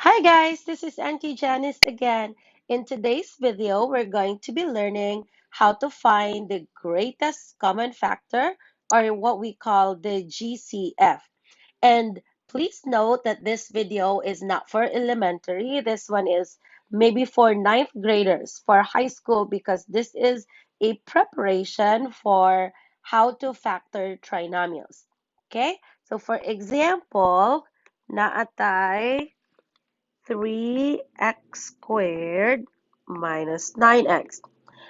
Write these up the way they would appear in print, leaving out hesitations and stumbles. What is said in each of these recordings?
Hi guys, this is Auntie Janice again. In today's video, we're going to be learning how to find the greatest common factor, or what we call the GCF. And please note that this video is not for elementary. This one is maybe for ninth graders, for high school, because this is a preparation for how to factor trinomials. Okay? So for example, naatay 3x squared minus 9x.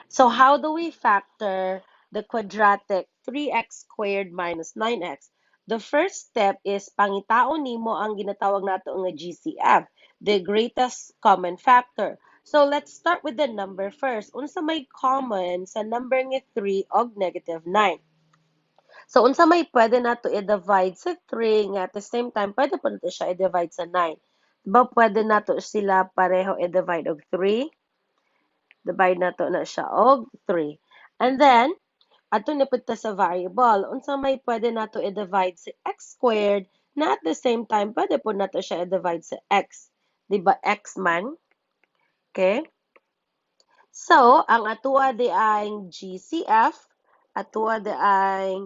So how do we factor the quadratic 3x squared minus 9x? The first step is pangitaon nimo ang ginatawag nato nga GCF, the greatest common factor. So let's start with the number first. Unsa may common sa number nga 3 og negative 9? So, unsa may pwede nato i-divide sa 3 nga at the same time, pwede po nato siya i-divide sa 9. Diba pwede nato sila pareho i-divide og 3? Divide nato na siya og 3. And then, ato na punta sa variable. Unsa may pwede nato i-divide sa x squared na at the same time, pwede po nato siya i-divide sa x. Diba x man? Okay? So, ang atua di ay GCF, atua di ay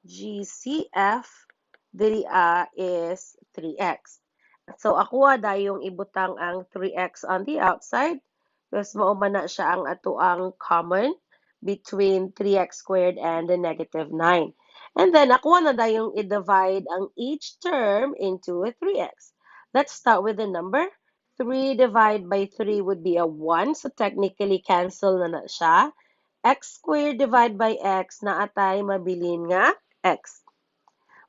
GCF diri is 3x. So ako dayong ibutang ang 3x on the outside. Because mao man na siya ang ato ang common between 3x squared and the negative 9. And then ako na dayong i-divide ang each term into a 3x. Let's start with the number. 3 divided by 3 would be a 1. So technically cancel na siya. X squared divided by x na atay mabilin nga x.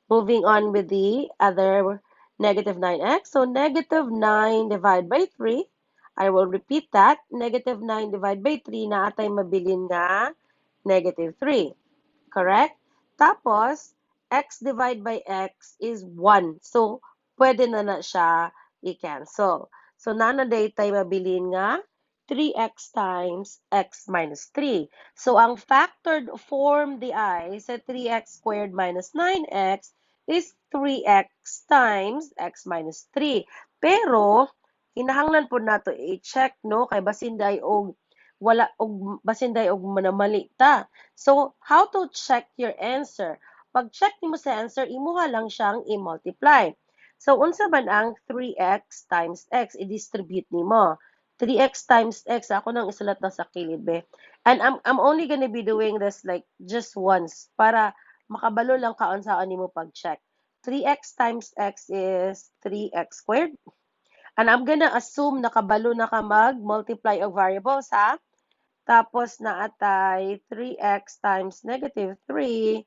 Moving on with the other negative 9x. So negative 9 divided by 3. I will repeat that. Negative 9 divided by 3 na atay mabilin nga negative 3. Correct? Tapos, x divided by x is 1. So, pwede na siya i-cancel. So, nanaday tayo mabilin nga 3x times x minus 3. So, ang factored form di ay sa 3x squared minus 9x is 3x times x minus 3. Pero, hinahanglan po nato i-check, no? Kay basin day og wala og basin day og manamali ta. So, how to check your answer? Pag check nimo sa answer, imuha lang siyang i-multiply. So, unsa man ang 3x times x? I-distribute nimo. 3x times x, ako nang isulat na sa kilid, be. And I'm only gonna be doing this like just once para makabalo lang kaon saan nimo pag-check. 3x times x is 3x squared. And I'm gonna assume nakabalo na ka mag-multiply of variables, ha? Tapos na atay 3x times negative 3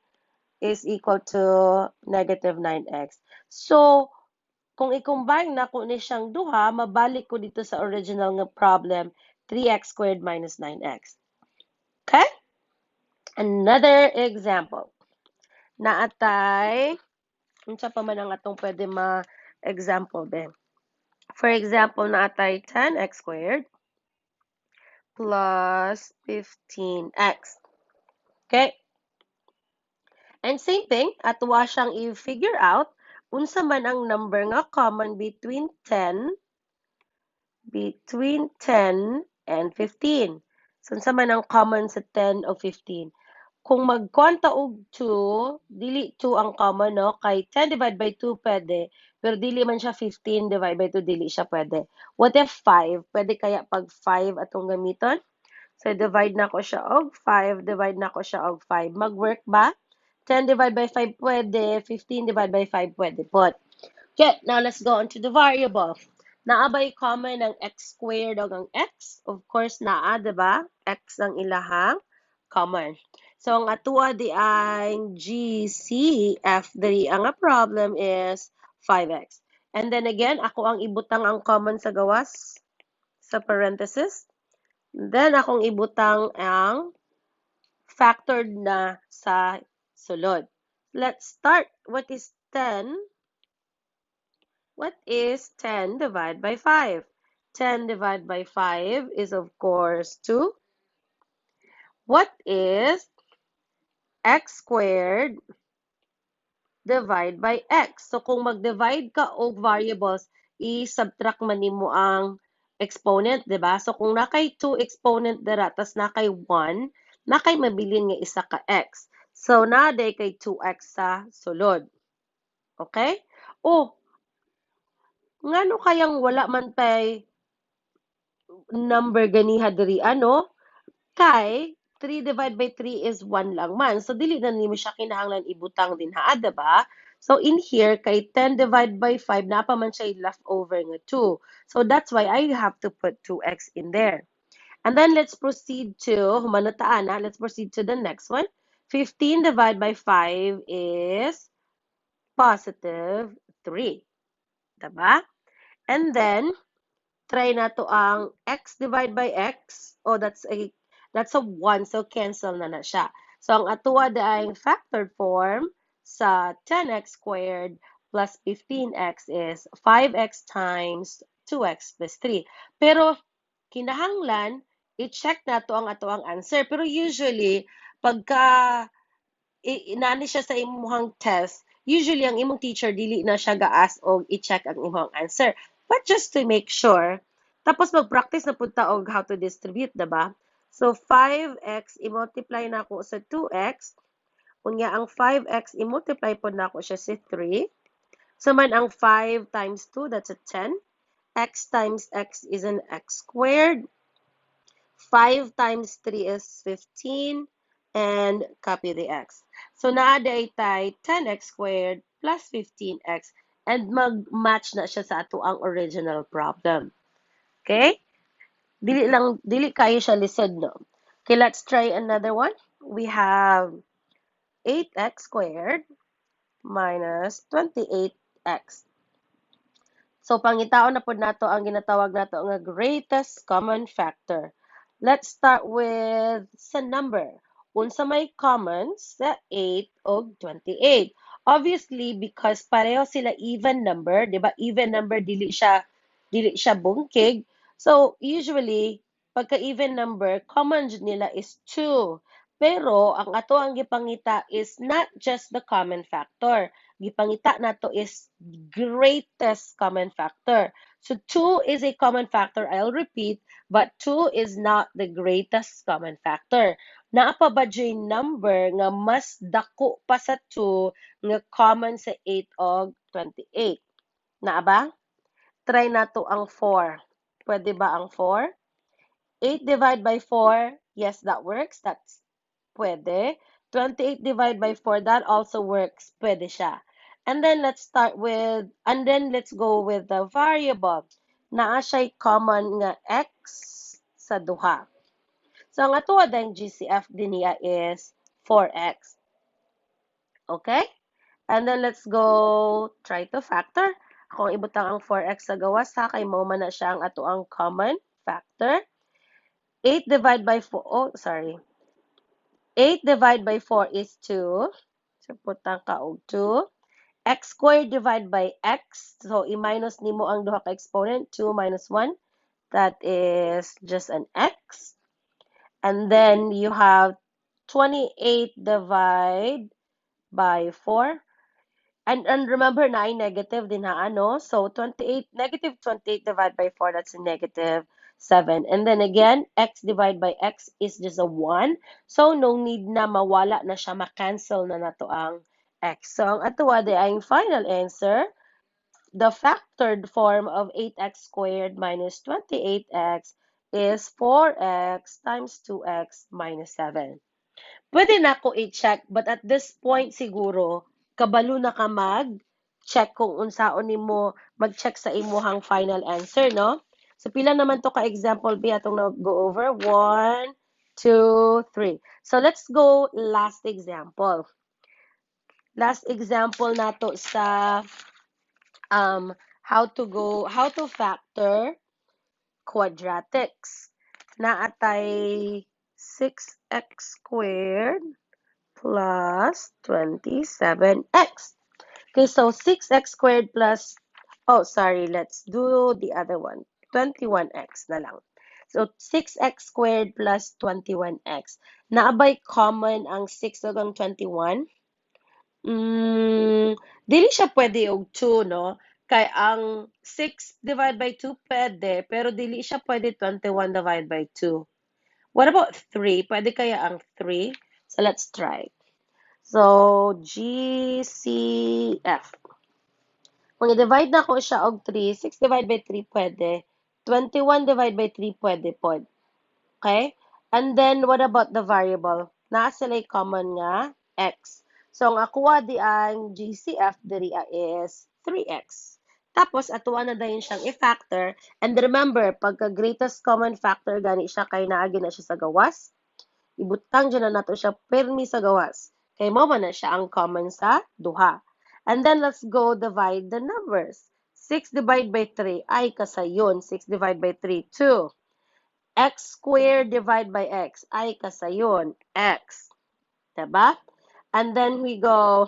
is equal to negative 9x. So, kung i-combine na ko ni siyang duha, mabalik ko dito sa original nga problem, 3x squared minus 9x. Okay? Another example. Na atay, unsa pa man ang atong pwede ma-example din. For example, na atay 10x squared plus 15x. Okay? And same thing, atuwa siyang i-figure out unsa man ang number nga common between 10 and 15. So, unsa man ang common sa 10 o 15. Kung magkwanta og 2, dili 2 ang common, no? Kay 10 divided by 2 pwede, pero dili man siya 15 divided by 2, dili siya pwede. What if 5? Pwede kaya pag 5 atong gamiton? So, divide na ko siya og 5, divide na ko siya og 5. Mag-work ba? 10 divided by 5 pwede, 15 divided by 5 pwede po. Okay, now let's go on to the variable. Naabay common ang x squared o ang x. Of course, naa, diba? X ang ilahang common. So, ang atua di ay GCF, dali ang problem is 5x. And then again, ako ang ibutang ang common sa gawas, sa parenthesis. Then, akong ibutang ang factored na sa sulod. Let's start. What is 10? What is 10 divided by 5? 10 divided by 5 is, of course, 2. What is x squared divided by x? So, kung mag-divide ka og variables, i-subtract man nimo ang exponent, di ba? So, kung nakay 2 exponent dira, tas nakay 1, nakay mabilin nga isa ka x. So, naday kay 2x sa sulod. Okay? O, ngano kayang wala man tay number ganiha diri, ano? Kay 3 divided by 3 is 1 lang man. So, dili na nimo siya kinahanglan ibutang din ha, diba? So, in here, kay 10 divided by 5, napa man siya leftover nga 2. So, that's why I have to put 2x in there. And then, let's proceed to, humanataan na, let's proceed to the next one. 15 divided by 5 is positive 3. Diba? And then, try na to ang x divided by x. Oh, that's a 1, so cancel na siya. So, ang atuwa daing factored form sa 10x squared plus 15x is 5x times 2x plus 3. Pero, kinahanglan, i-check na to ang atuang answer. Pero usually, pagka inani siya sa imuhang test, usually ang imong teacher dili na siya gaas og i-check ang imong answer. But just to make sure, tapos mag-practice na punta og how to distribute, diba? So 5x i-multiply na ako sa 2x. Unya ang 5x i-multiply po na ako siya sa 3. So man ang 5 times 2, that's a 10. X times x is an x squared. 5 times 3 is 15. And copy the x. So, naaday tay 10x squared plus 15x and mag-match na siya sa ato ang original problem. Okay? Dili kayo siya lisod, no? Okay, let's try another one. We have 8x squared minus 28x. So, pangitaon na po nato ang ginatawag nato nga greatest common factor. Let's start with sa number. Unsa may common sa 8 o 28. Obviously, because pareho sila even number, di ba? Even number, dili siya bungkig. So, usually, pagka-even number, common nila is 2. Pero, ang ato ang gipangita is not just the common factor. Gipangita nato is greatest common factor. So, 2 is a common factor, I'll repeat, but 2 is not the greatest common factor. Naa pa ba dyan number nga mas dako pa sa 2 nga common sa 8 o 28? Naa ba? Try nato ang 4. Pwede ba ang 4? 8 divided by 4, yes, that works. That's pwede. 28 divided by 4, that also works. Pwede siya. And then let's go with the variable. Naa siya'y common nga x sa duha. So, ang atuwa dahil GCF din niya is 4x. Okay? And then, let's go try to factor. Kung ibutang ang 4x sa gawas, ha, kay mo man na siya ang ato ang common factor. 8 divided by 4, 8 divided by 4 is 2. So, putang ka og 2. X squared divided by x. So, i-minus nimo ang duha ka exponent. 2 minus 1. That is just an x. And then, you have 28 divided by 4. And remember na ay negative din ha, ano? So, negative 28 divided by 4, that's a negative 7. And then again, x divided by x is just a 1. So, no need na mawala na siya, ma-cancel na nato ang x. So, ang atuwa di ay final answer, the factored form of 8x squared minus 28x is 4x times 2x minus 7. Pwede na ako i-check, but at this point siguro, kabalo na ka mag-check kung unsaon nimo mag-check sa imuhang final answer, no? So, pila naman to ka-example B atong go over? 1, 2, 3. So, let's go last example. Last example nato sa how to factor quadratics. Naatay 6x squared plus 27x. Okay, so 6x squared plus, let's do the other one. 21x na lang. So, 6x squared plus 21x. Naabay common ang 6 ug ang 21? Dili siya pwede og 2, no? Kay ang 6 divided by 2 pwede, pero dili siya pwede 21 divided by 2. What about 3? Pwede kaya ang 3? So, let's try. So, GCF. Kung i-divide na ko siya og 3, 6 divided by 3 pwede. 21 divided by 3 pwede pod. Okay? And then, what about the variable? Naa sila common nga, x. So, ang akuha di ang GCF diri is 3x. Tapos, atuwa na dayon siyang i-factor. And remember, pagka greatest common factor, gani siya kay naagi na siya sa gawas. Ibutang dyan na nato siya permi sa gawas. Kay mo man na siya ang common sa duha. And then, let's go divide the numbers. 6 divided by 3, ay kasayon. 6 divided by 3, 2. X squared divided by x, ay kasayon, x. Diba? And then we go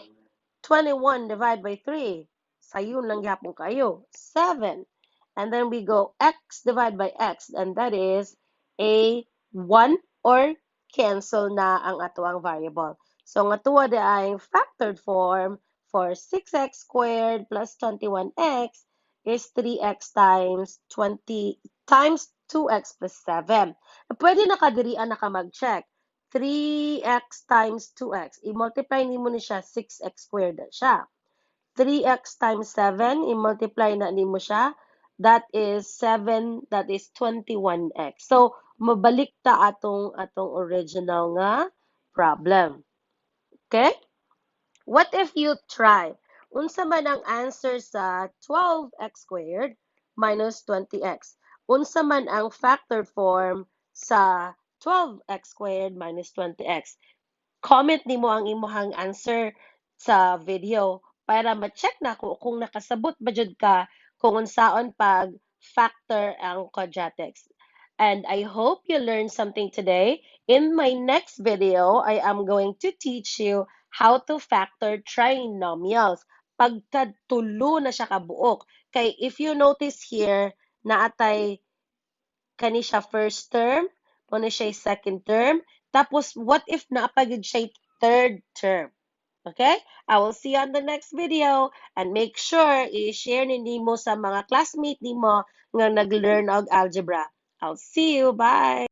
21 divided by 3. Sayon lang yapon kayo, 7. And then we go x divided by x, and that is a 1 or cancel na ang atuang variable. So, ang atuwa di ay factored form for 6x squared plus 21x is 3x times 20 times 2x plus 7. Pwede na kadirian na ka mag-check. 3x times 2x. I-multiply nimo ni siya, 6x squared na siya. 3x times 7, i-multiply na nimo siya. That is 7, that is 21x. So, mabalik ta atong original nga problem. Okay? What if you try? Unsa man ang answer sa 12x squared minus 20x? Unsa man ang factor form sa 12x squared minus 20x? Comment nimo ang imuhang answer sa video para ma-check na ko kung nakasabot ba jud ka kung unsaon pag factor ang quadratics. And I hope you learned something today. In my next video, I am going to teach you how to factor trinomials. Pagkatulo na siya kabuok. Kay if you notice here, naatay kani siya first term, kani siya second term, tapos what if naapagid siya third term? Okay? I will see you on the next video and make sure i-share ni nimo sa mga classmate nimo nga nag-learn og algebra. I'll see you. Bye!